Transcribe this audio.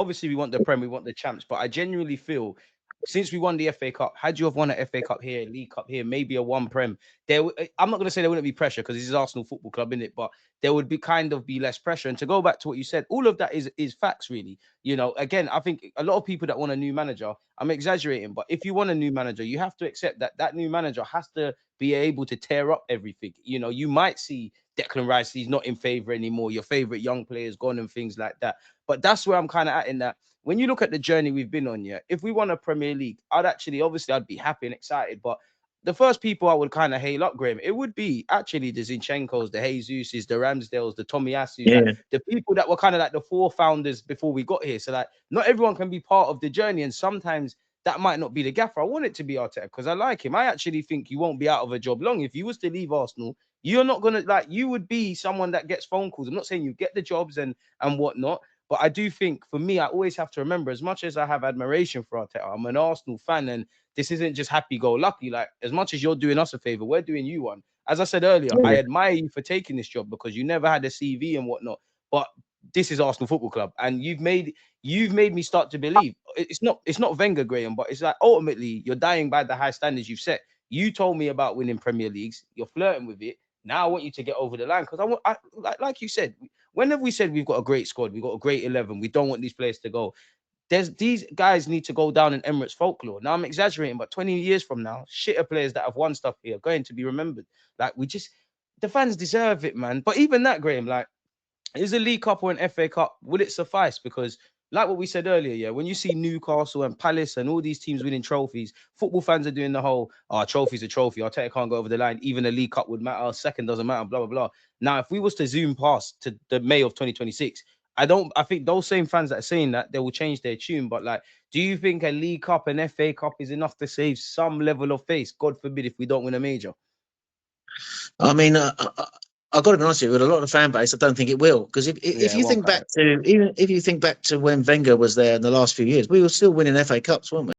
obviously we want the Prem, we want the champs, but I genuinely feel since we won the FA Cup, had you have won an FA Cup here, League Cup here, maybe a one Prem, I'm not going to say there wouldn't be pressure because this is Arsenal Football Club, in it, but there would be kind of be less pressure. And to go back to what you said, all of that is facts, really. You know, again, I think a lot of people that want a new manager, I'm exaggerating, but if you want a new manager, you have to accept that that new manager has to be able to tear up everything. You know, you might see Declan Rice, he's not in favor anymore. Your favorite young players gone and things like that. But that's where I'm kind of at in that. When you look at the journey we've been on, yeah, if we won a Premier League, obviously, I'd be happy and excited. But the first people I would kind of hail up, Graham, it would be actually the Zinchenkos, the Jesuses, the Ramsdales, the Tomiyasus, like Yeah. the people that were kind of like the four founders before we got here. So like, not everyone can be part of the journey, and sometimes that might not be the gaffer. I want it to be Arteta because I like him. I actually think you won't be out of a job long if you was to leave Arsenal. You're not gonna like. You would be someone that gets phone calls. I'm not saying you get the jobs and whatnot, but I do think for me, I always have to remember, as much as I have admiration for Arteta, I'm an Arsenal fan, and this isn't just happy-go-lucky. Like, as much as you're doing us a favor, we're doing you one. As I said earlier, I Yeah. admire you for taking this job because you never had a CV and whatnot. But this is Arsenal Football Club, and you've made me start to believe it's not Wenger, Graham, but it's like ultimately you're dying by the high standards you've set. You told me about winning Premier Leagues. You're flirting with it. Now I want you to get over the line because like you said, when have we said we've got a great squad, we've got a great 11, we don't want these players to go? These guys need to go down in Emirates folklore. Now I'm exaggerating, but 20 years from now, shitter players that have won stuff here are going to be remembered. Like the fans deserve it, man. But even that, Graham, like, is a League Cup or an FA Cup, will it suffice? Because like what we said earlier, yeah, when you see Newcastle and Palace and all these teams winning trophies, football fans are doing the whole, trophy's a trophy. Arteta can't go over the line. Even a League Cup would matter. Second doesn't matter, blah, blah, blah. Now, if we was to zoom past to the May of 2026, I think those same fans that are saying that, they will change their tune. But like, do you think a League Cup and FA Cup is enough to save some level of face? God forbid if we don't win a major. I mean, I've got to be honest with you, with a lot of the fan base, I don't think it will. Because if Yeah, it you won't think cut back it. to even if you think back to when Wenger was there in the last few years, we were still winning FA Cups, weren't we?